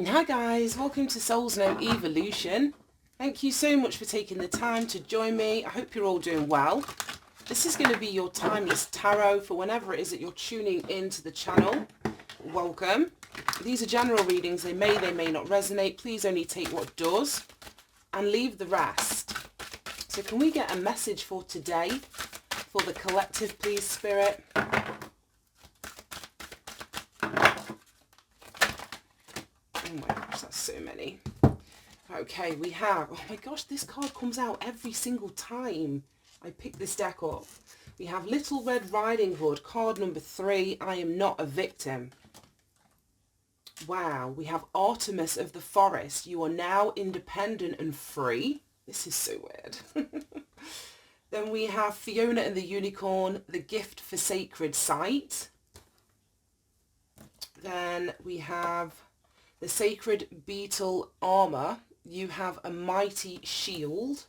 Hi guys, welcome to Souls No Evolution. Thank you so much for taking the time to join me. I hope you're all doing well. This is going to be your timeless tarot for whenever it is that you're tuning into the channel. Welcome. These are general readings. They may not resonate. Please only take what does and leave the rest. So can we get a message for today for the collective, please, Spirit? Oh my gosh, that's so many. Okay, we have, oh my gosh, this card comes out every single time I pick this deck up. We have Little Red Riding Hood, card number 3, I am not a victim. Wow, we have Artemis of the Forest, you are now independent and free. This is so weird. Then we have Fiona and the Unicorn, the gift for sacred sight. Then we have the Sacred Beetle Armor, you have a mighty shield.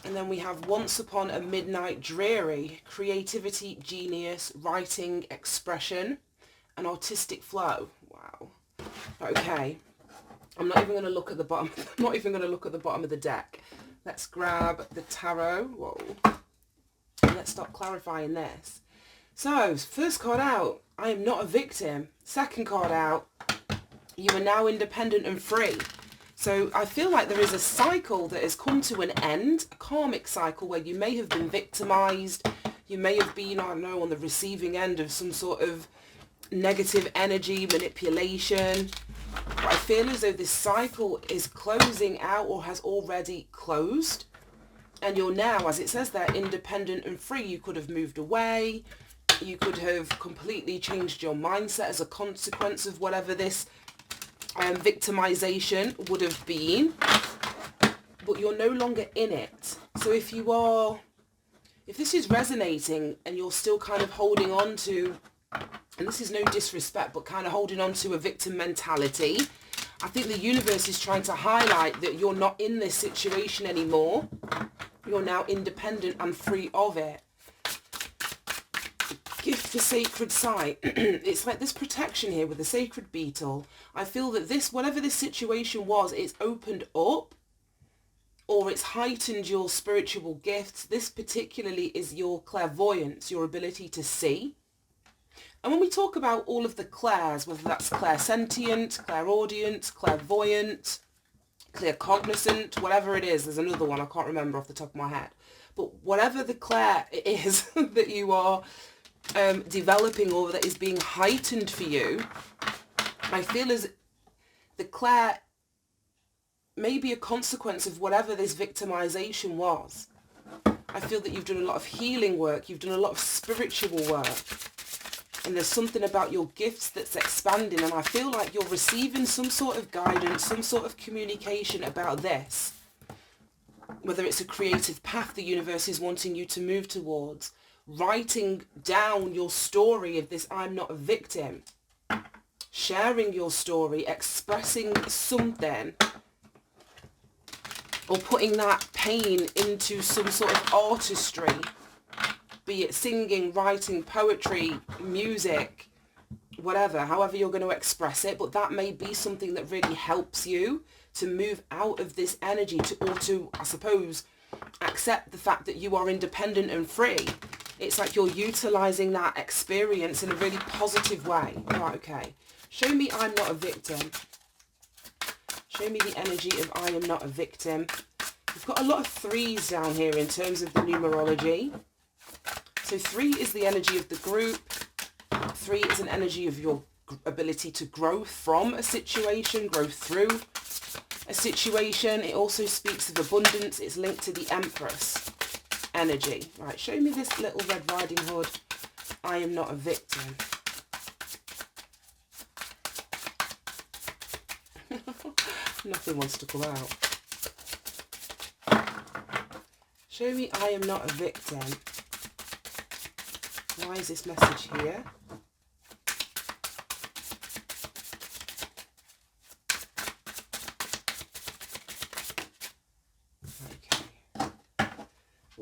And then we have Once Upon a Midnight Dreary, creativity, genius, writing, expression, and artistic flow. Wow. Okay. I'm not even going to look at the bottom. I'm not even going to look at the bottom of the deck. Let's grab the tarot. Whoa. And let's start clarifying this. So, first card out, I am not a victim. Second card out, you are now independent and free. So I feel like there is a cycle that has come to an end, a karmic cycle where you may have been victimized, you may have been, I don't know, on the receiving end of some sort of negative energy, manipulation. But I feel as though this cycle is closing out or has already closed. And you're now, as it says there, independent and free. You could have moved away. You could have completely changed your mindset as a consequence of whatever this victimization would have been, but you're no longer in it. So if this is resonating and you're still kind of holding on to, and this is no disrespect, but kind of holding on to a victim mentality, I think the universe is trying to highlight that you're not in this situation anymore. You're now independent and free of it. Gift for sacred sight. It's like this protection here with the sacred beetle. I feel that this, whatever this situation was, it's opened up or it's heightened your spiritual gifts. This particularly is your clairvoyance, your ability to see. And when we talk about all of the clairs, whether that's clairsentient, clairaudient, clairvoyant, claircognizant, whatever it is, there's another one I can't remember off the top of my head. But whatever the clair it is that you are developing or that is being heightened for you, I feel as the clair may be a consequence of whatever this victimization was. I feel that you've done a lot of healing work, you've done a lot of spiritual work, and there's something about your gifts that's expanding, and I feel like you're receiving some sort of guidance, some sort of communication about this, whether it's a creative path the universe is wanting you to move towards, writing down your story of this I'm not a victim, sharing your story, expressing something, or putting that pain into some sort of artistry, be it singing, writing, poetry, music, whatever, however you're going to express it, but that may be something that really helps you to move out of this energy to, I suppose, accept the fact that you are independent and free. It's like you're utilizing that experience in a really positive way. Right, okay. Show me I'm not a victim. Show me the energy of I am not a victim. We've got a lot of 3s down here in terms of the numerology. So 3 is the energy of the group. 3 is an energy of your ability to grow from a situation, grow through a situation. It also speaks of abundance. It's linked to the Empress energy. Right, show me this Little Red Riding Hood. I am not a victim. Nothing wants to come out. Show me I am not a victim. Why is this message here?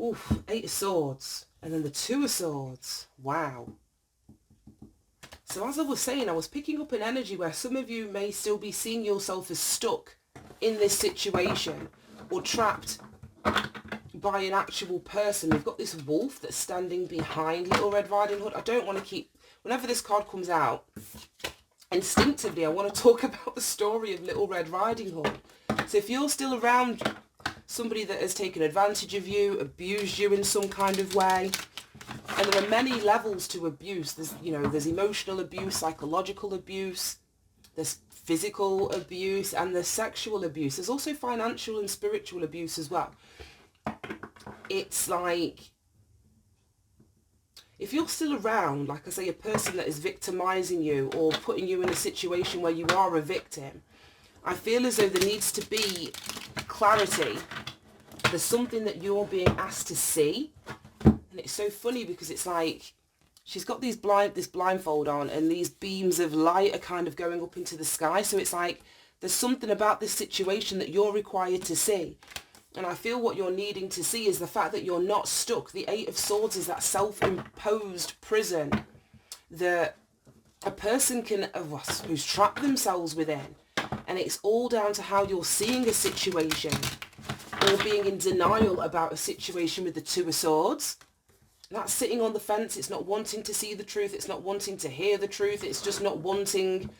Oof, 8 of Swords. And then the 2 of Swords. Wow. So as I was saying, I was picking up an energy where some of you may still be seeing yourself as stuck in this situation or trapped by an actual person. We've got this wolf that's standing behind Little Red Riding Hood. I don't want to keep, whenever this card comes out, instinctively I want to talk about the story of Little Red Riding Hood. So if you're still around somebody that has taken advantage of you, abused you in some kind of way, and there are many levels to abuse. There's, you know, there's emotional abuse, psychological abuse, there's physical abuse, and there's sexual abuse. There's also financial and spiritual abuse as well. It's like, if you're still around, like I say, a person that is victimizing you or putting you in a situation where you are a victim, I feel as though there needs to be clarity. There's something that you're being asked to see. And it's so funny because it's like, she's got this blindfold on and these beams of light are kind of going up into the sky. So it's like, there's something about this situation that you're required to see. And I feel what you're needing to see is the fact that you're not stuck. The Eight of Swords is that self-imposed prison that a person can, who's trapped themselves within. And it's all down to how you're seeing a situation or being in denial about a situation with the Two of Swords. That's sitting on the fence. It's not wanting to see the truth. It's not wanting to hear the truth. It's just not wanting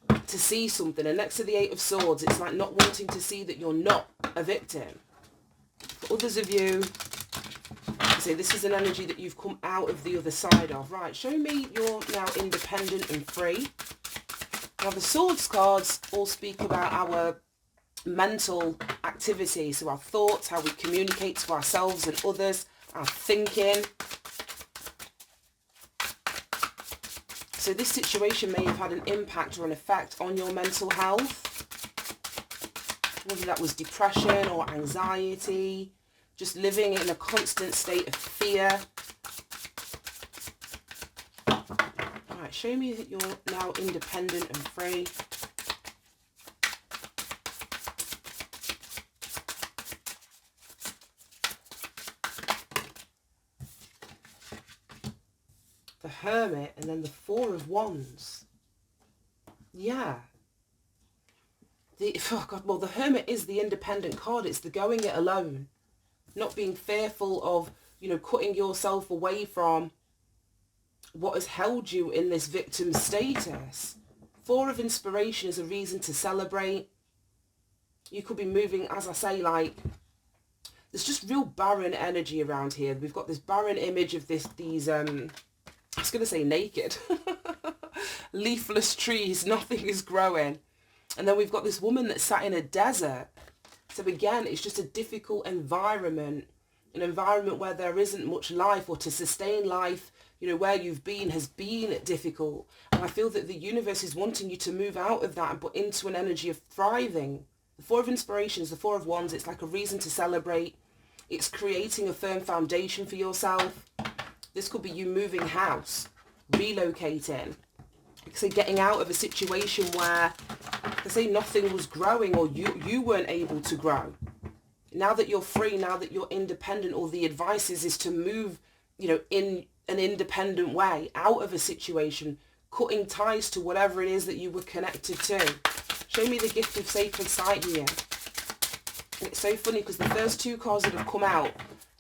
to see something. And next to the Eight of Swords, it's like not wanting to see that you're not a victim. For others of you, I say this is an energy that you've come out of the other side of. Right, show me you're now independent and free. Now the Swords cards all speak about our mental activity, so our thoughts, how we communicate to ourselves and others, our thinking. So this situation may have had an impact or an effect on your mental health. Whether that was depression or anxiety, just living in a constant state of fear. Alright, show me that you're now independent and free. The Hermit and then the Four of Wands. Yeah. Well, the Hermit is the independent card. It's the going it alone. Not being fearful of, you know, cutting yourself away from what has held you in this victim status. Four of Inspiration is a reason to celebrate. You could be moving, as I say, like, there's just real barren energy around here. We've got this barren image of these, I was going to say naked, leafless trees, nothing is growing. And then we've got this woman that's sat in a desert. So again, it's just a difficult environment, an environment where there isn't much life, or to sustain life, you know, where you've been has been difficult. And I feel that the universe is wanting you to move out of that but into an energy of thriving. The Four of Inspiration is the Four of Wands. It's like a reason to celebrate. It's creating a firm foundation for yourself. This could be you moving house, relocating. So getting out of a situation where, I say, nothing was growing, or you weren't able to grow. Now that you're free, now that you're independent, all the advice is to move, you know, in an independent way out of a situation, cutting ties to whatever it is that you were connected to. Show me the gift of sacred sight here. And it's so funny because the first two cards that have come out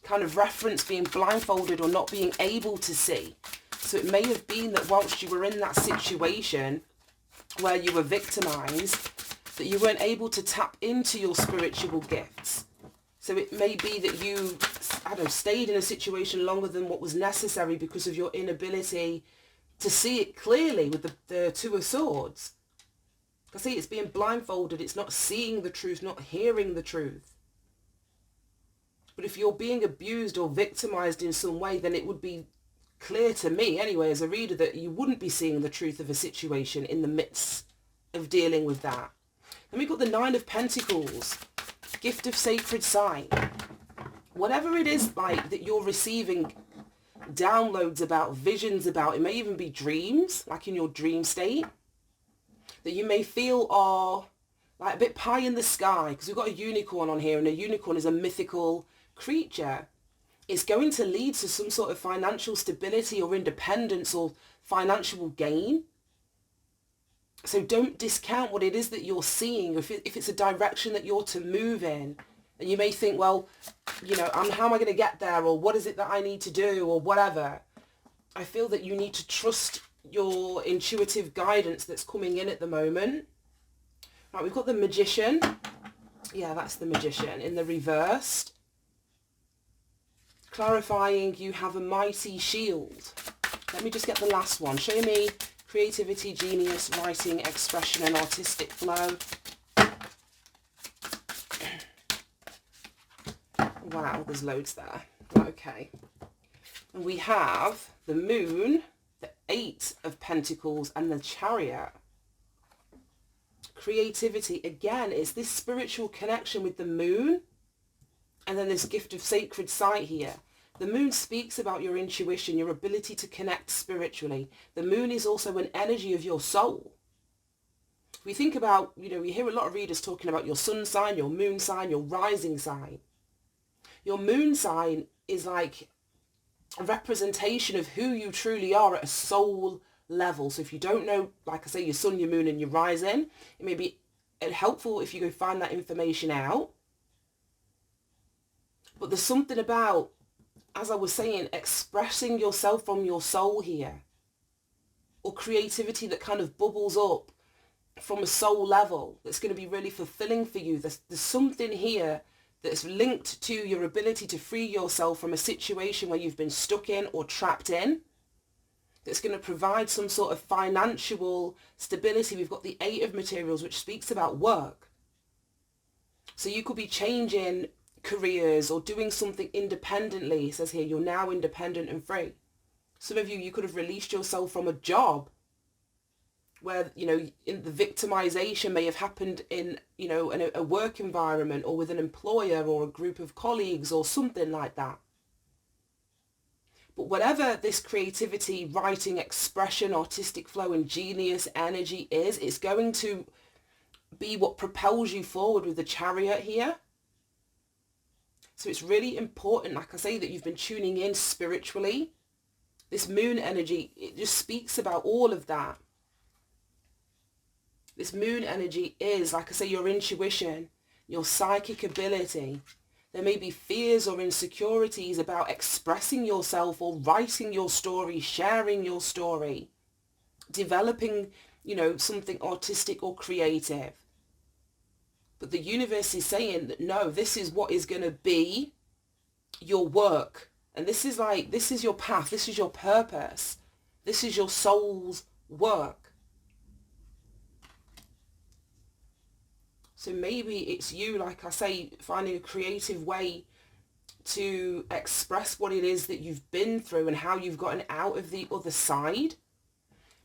kind of reference being blindfolded or not being able to see. So it may have been that whilst you were in that situation where you were victimized, that you weren't able to tap into your spiritual gifts. So it may be that you, I don't know, stayed in a situation longer than what was necessary because of your inability to see it clearly with the Two of Swords. I see it's being blindfolded. It's not seeing the truth, not hearing the truth. But if you're being abused or victimized in some way, then it would be clear to me anyway as a reader that you wouldn't be seeing the truth of a situation in the midst of dealing with that. Then we've got the Nine of Pentacles, gift of sacred sight. Whatever it is like that you're receiving downloads about, visions about, it may even be dreams, like in your dream state, that you may feel are like a bit pie in the sky, because we've got a unicorn on here, and a unicorn is a mythical creature. It's going to lead to some sort of financial stability or independence or financial gain. So don't discount what it is that you're seeing. If it's a direction that you're to move in, and you may think, well, you know, how am I going to get there? Or what is it that I need to do? Or whatever. I feel that you need to trust your intuitive guidance that's coming in at the moment. Right, we've got the Magician. Yeah, that's the Magician in the reversed. Clarifying, you have a mighty shield. Let me just get the last one. Show me creativity, genius, writing, expression, and artistic flow. Wow, there's loads there. Okay. And we have the Moon, the Eight of Pentacles, and the Chariot. Creativity, again, is this spiritual connection with the Moon, and then this gift of sacred sight here. The Moon speaks about your intuition, your ability to connect spiritually. The Moon is also an energy of your soul. We think about, you know, we hear a lot of readers talking about your sun sign, your moon sign, your rising sign. Your moon sign is like a representation of who you truly are at a soul level. So if you don't know, like I say, your sun, your moon, and your rising, it may be helpful if you go find that information out. But there's something about, as I was saying, expressing yourself from your soul here, or creativity that kind of bubbles up from a soul level that's going to be really fulfilling for you. There's something here that's linked to your ability to free yourself from a situation where you've been stuck in or trapped in, that's going to provide some sort of financial stability. We've got the Eight of Materials, which speaks about work. So you could be changing careers or doing something independently. It says here, you're now independent and free. Some of you could have released yourself from a job where, you know, in the victimization may have happened in, you know, in a work environment or with an employer or a group of colleagues or something like that. But whatever this creativity, writing, expression, artistic flow, and genius energy is, it's going to be what propels you forward with the Chariot here. So it's really important, like I say, that you've been tuning in spiritually. This moon energy, it just speaks about all of that. This moon energy is, like I say, your intuition, your psychic ability. There may be fears or insecurities about expressing yourself or writing your story, sharing your story, developing, you know, something artistic or creative. But the universe is saying that, no, this is what is going to be your work. And this is like, this is your path. This is your purpose. This is your soul's work. So maybe it's you, like I say, finding a creative way to express what it is that you've been through and how you've gotten out of the other side.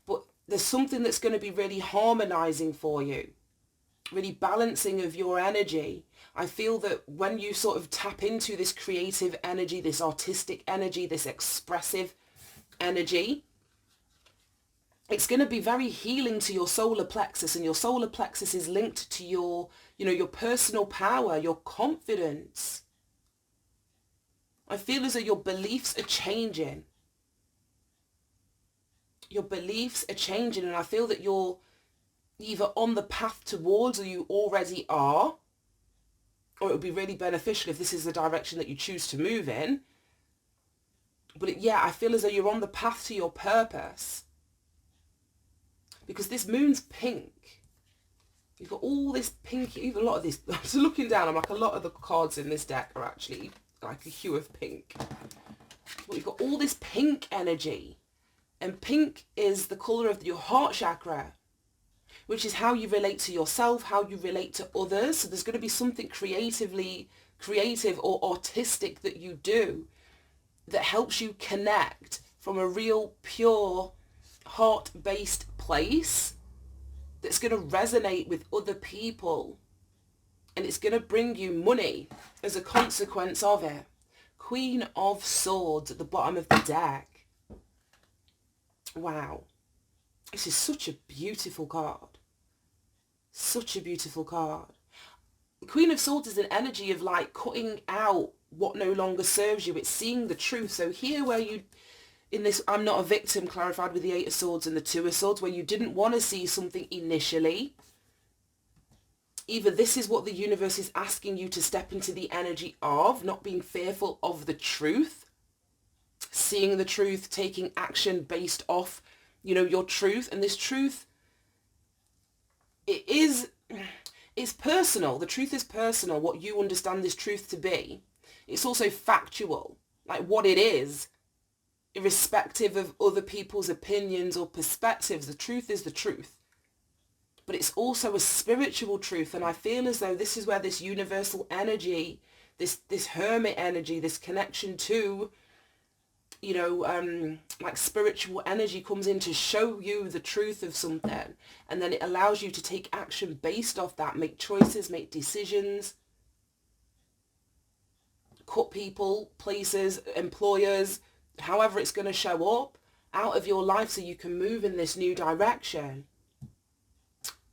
But there's something that's going to be really harmonizing for you, really balancing of your energy. I feel that when you sort of tap into this creative energy, this artistic energy, this expressive energy, it's going to be very healing to your solar plexus, and your solar plexus is linked to your, you know, your personal power, your confidence. I feel as though your beliefs are changing. Your beliefs are changing, and I feel that you're either on the path towards, or you already are, or it would be really beneficial if this is the direction that you choose to move in. But yeah, I feel as though you're on the path to your purpose. Because this moon's pink. You've got all this pink, even a lot of this. So looking down, I'm like, a lot of the cards in this deck are actually like a hue of pink. But you've got all this pink energy. And pink is the colour of your heart chakra, which is how you relate to yourself, how you relate to others. So there's going to be something creative or artistic that you do that helps you connect from a real, pure, heart-based place that's going to resonate with other people, and it's going to bring you money as a consequence of it. Queen of Swords at the bottom of the deck. Wow, this is such a beautiful card. Such a beautiful card. The Queen of Swords is an energy of like cutting out what no longer serves you. It's seeing the truth. So here where you in this I'm not a victim clarified with the Eight of Swords and the Two of Swords, where you didn't want to see something initially. Either this is what the universe is asking you to step into the energy of, not being fearful of the truth, seeing the truth, taking action based off, your truth. And this truth, it's personal. The truth is personal, what you understand this truth to be. It's also factual, like what it is, irrespective of other people's opinions or perspectives. The truth is the truth. But it's also a spiritual truth, and I feel as though this is where this universal energy, this hermit energy, this connection to, like spiritual energy comes in to show you the truth of something, and then it allows you to take action based off that, make choices, make decisions, cut people, places, employers, however it's going to show up out of your life so you can move in this new direction.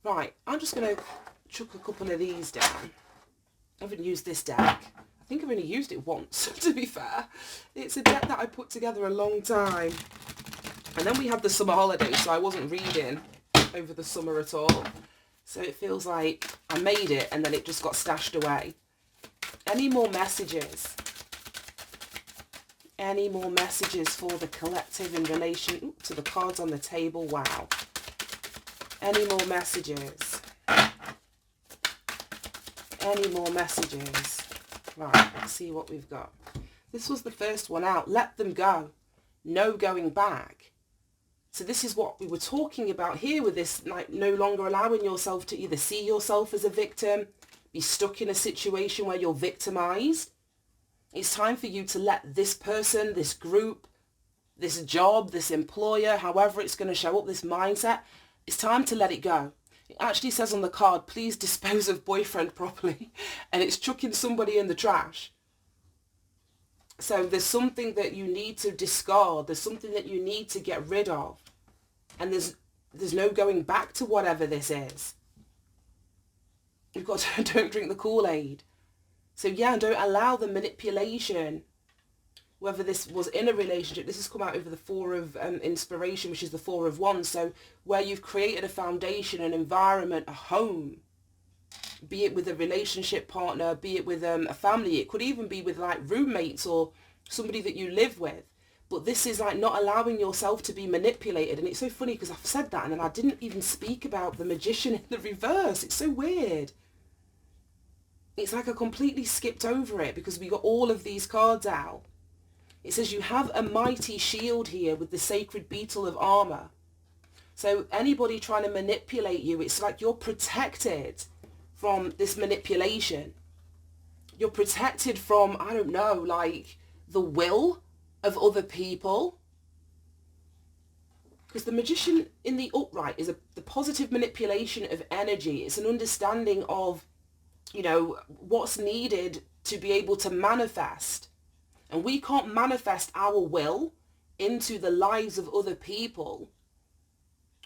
Right, I'm just going to chuck a couple of these down. I haven't used this deck. I think I've only used it once, to be fair. It's a deck that I put together a long time. And then we had the summer holidays, so I wasn't reading over the summer at all. So it feels like I made it and then it just got stashed away. Any more messages? Any more messages for the collective in relation to the cards on the table? Wow. Any more messages? Any more messages? Right, let's see what we've got. This was the first one out. Let them go. No going back. So this is what we were talking about here with this, like no longer allowing yourself to either see yourself as a victim, be stuck in a situation where you're victimized. It's time for you to let this person, this group, this job, this employer, however it's going to show up, this mindset, it's time to let it go. It actually says on the card, please dispose of boyfriend properly. And it's chucking somebody in the trash. So there's something that you need to discard. There's something that you need to get rid of. And there's no going back to whatever this is. You've got to don't drink the Kool-Aid. So yeah, don't allow the manipulation. Whether this was in a relationship, this has come out over the Four of Inspiration, which is the Four of Wands. So where you've created a foundation, an environment, a home, be it with a relationship partner, be it with a family, it could even be with like roommates or somebody that you live with. But this is like not allowing yourself to be manipulated. And it's so funny because I've said that and then I didn't even speak about the Magician in the reverse. It's so weird. It's like I completely skipped over it because we got all of these cards out. It says you have a mighty shield here with the sacred beetle of armor. So anybody trying to manipulate you, it's like you're protected from this manipulation. You're protected from, I don't know, like the will of other people. Because the Magician in the upright is the positive manipulation of energy. It's an understanding of, what's needed to be able to manifest. And we can't manifest our will into the lives of other people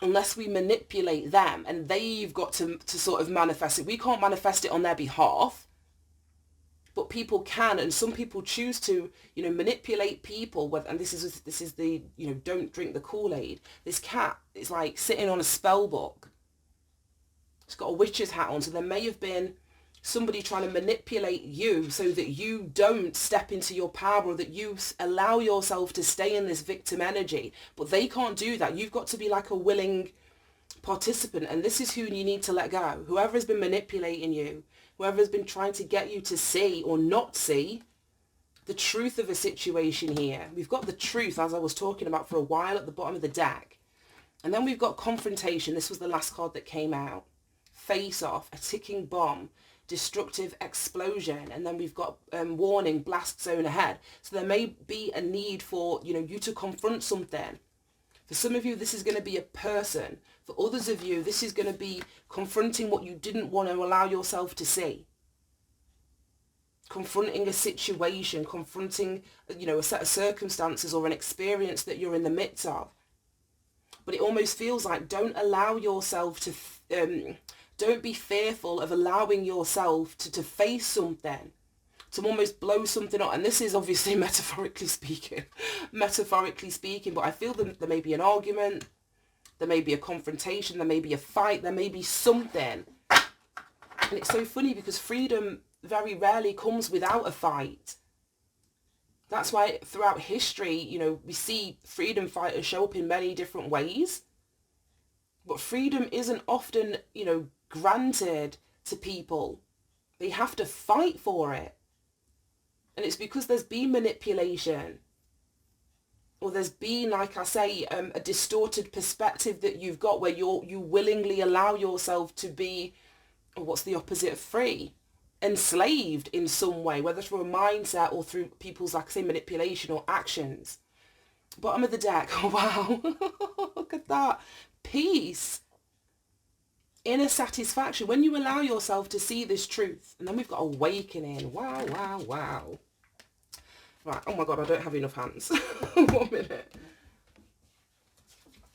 unless we manipulate them. And they've got to sort of manifest it. We can't manifest it on their behalf. But people can. And some people choose to, manipulate people. And this is the, don't drink the Kool-Aid. This cat is like sitting on a spell book. It's got a witch's hat on. So there may have been somebody trying to manipulate you so that you don't step into your power or that you allow yourself to stay in this victim energy. But they can't do that. You've got to be like a willing participant. And this is who you need to let go. Whoever has been manipulating you, whoever has been trying to get you to see or not see the truth of a situation here. We've got the truth, as I was talking about for a while, at the bottom of the deck. And then we've got confrontation. This was the last card that came out. Face off, a ticking bomb, destructive explosion, and then we've got warning, blast zone ahead. So there may be a need for you to confront something. For some of you, this is going to be a person. For others of you, this is going to be confronting what you didn't want to allow yourself to see. Confronting a situation, confronting a set of circumstances or an experience that you're in the midst of. But it almost feels like don't allow yourself to don't be fearful of allowing yourself to face something, to almost blow something up. And this is obviously metaphorically speaking, but I feel that there may be an argument, there may be a confrontation, there may be a fight, there may be something. And it's so funny because freedom very rarely comes without a fight. That's why throughout history, you know, we see freedom fighters show up in many different ways. But freedom isn't often, you know, granted to people. They have to fight for it. And it's because there's been manipulation. Or there's been, like I say, a distorted perspective that you've got where you willingly allow yourself to be, or what's the opposite of free? Enslaved in some way, whether through a mindset or through people's, like I say, manipulation or actions. Bottom of the deck. Oh, wow. Look at that. Peace. Inner satisfaction. When you allow yourself to see this truth. And then we've got awakening. Wow, wow, wow. Right. Oh my God, I don't have enough hands. 1 minute.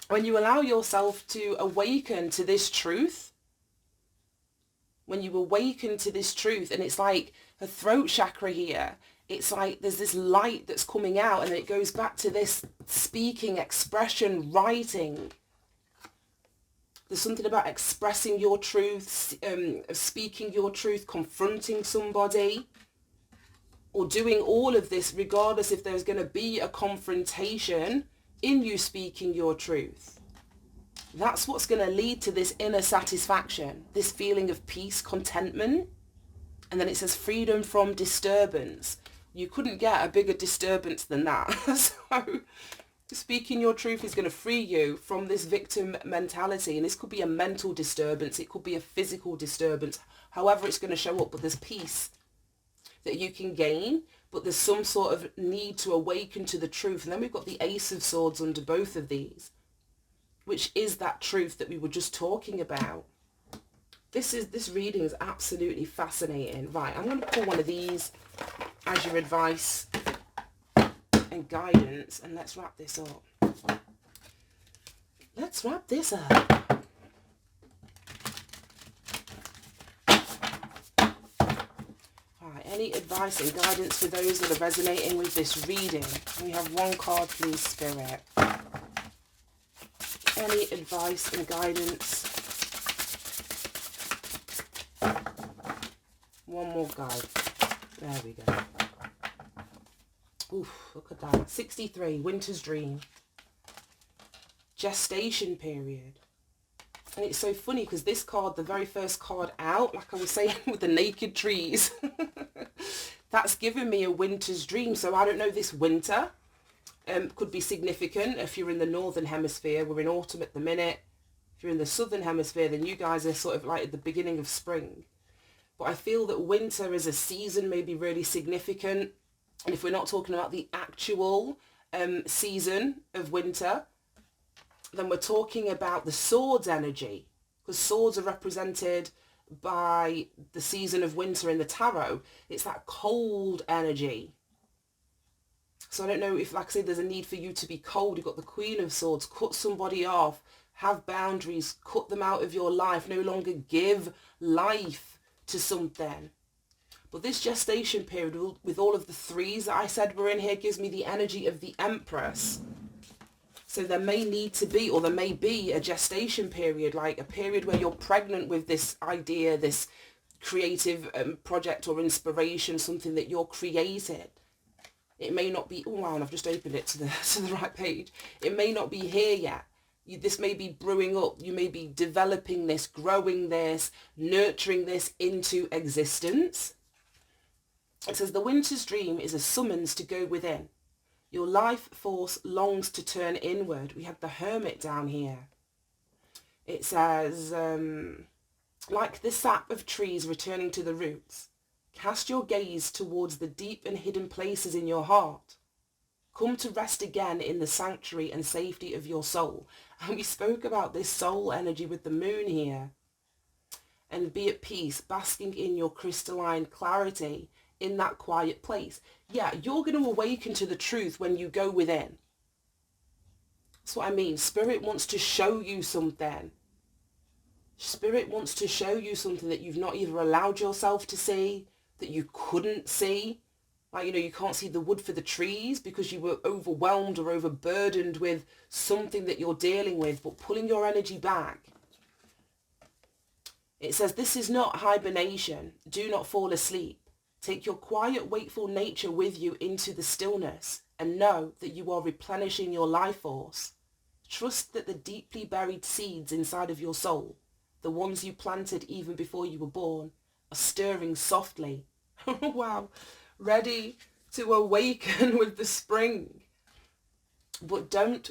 When you allow yourself to awaken to this truth, when you awaken to this truth, and it's like a throat chakra here, it's like there's this light that's coming out, and it goes back to this speaking, expression, writing. There's something about expressing your truth, speaking your truth, confronting somebody, or doing all of this regardless if there's going to be a confrontation in you speaking your truth. That's what's going to lead to this inner satisfaction, this feeling of peace, contentment. And then it says freedom from disturbance. You couldn't get a bigger disturbance than that. So speaking your truth is going to free you from this victim mentality. And this could be a mental disturbance. It could be a physical disturbance. However it's going to show up. But there's peace that you can gain. But there's some sort of need to awaken to the truth. And then we've got the Ace of Swords under both of these, which is that truth that we were just talking about. This reading is absolutely fascinating. Right, I'm going to pull one of these as your advice and guidance, and let's wrap this up. Let's wrap this up. Right, any advice and guidance for those that are resonating with this reading? We have one card, please, Spirit. Any advice and guidance? One more guide. There we go. Oof, look at that. 63, Winter's Dream. Gestation period. And it's so funny because this card, the very first card out, like I was saying with the naked trees, that's given me a winter's dream. So I don't know, this winter could be significant if you're in the northern hemisphere. We're in autumn at the minute. If you're in the southern hemisphere, then you guys are sort of like at the beginning of spring. But I feel that winter as a season may be really significant. And if we're not talking about the actual season of winter, then we're talking about the swords energy. Because swords are represented by the season of winter in the tarot. It's that cold energy. So I don't know if, like I say, there's a need for you to be cold. You've got the Queen of Swords. Cut somebody off. Have boundaries. Cut them out of your life. No longer give life to something. But this gestation period with all of the threes that I said were in here gives me the energy of the Empress. So there may need to be, or there may be a gestation period, like a period where you're pregnant with this idea, this creative project or inspiration, something that you're creating. It may not be, oh wow, and I've just opened it to the right page. It may not be here yet. This may be brewing up. You may be developing this, growing this, nurturing this into existence. It says the winter's dream is a summons to go within. Your life force longs to turn inward. We have the Hermit down here. It says, like the sap of trees returning to the roots, cast your gaze towards the deep and hidden places in your heart. Come to rest again in the sanctuary and safety of your soul. And we spoke about this soul energy with the moon here. And be at peace, basking in your crystalline clarity in that quiet place. Yeah, you're going to awaken to the truth when you go within. That's what I mean. Spirit wants to show you something. Spirit wants to show you something that you've not either allowed yourself to see, that you couldn't see. Like, you know, you can't see the wood for the trees because you were overwhelmed or overburdened with something that you're dealing with, but pulling your energy back. It says, this is not hibernation. Do not fall asleep. Take your quiet, wakeful nature with you into the stillness and know that you are replenishing your life force. Trust that the deeply buried seeds inside of your soul, the ones you planted even before you were born, are stirring softly. Wow. Ready to awaken with the spring. But don't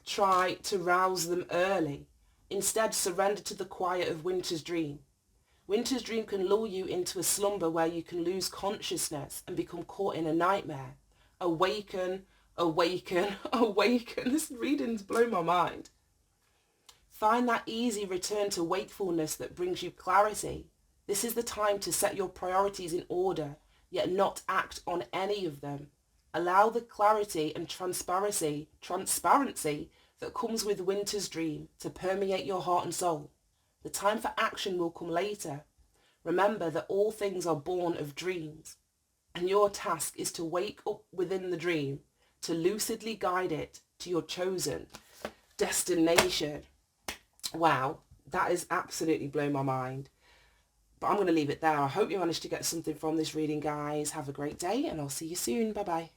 try to rouse them early. Instead, surrender to the quiet of winter's dream. Winter's dream can lull you into a slumber where you can lose consciousness and become caught in a nightmare. Awaken, awaken, awaken. This reading's blown my mind. Find that easy return to wakefulness that brings you clarity. This is the time to set your priorities in order, yet not act on any of them. Allow the clarity and transparency that comes with winter's dream to permeate your heart and soul. The time for action will come later. Remember that all things are born of dreams, and your task is to wake up within the dream, to lucidly guide it to your chosen destination. Wow, that has absolutely blown my mind. But I'm going to leave it there. I hope you managed to get something from this reading, guys. Have a great day, and I'll see you soon. Bye-bye.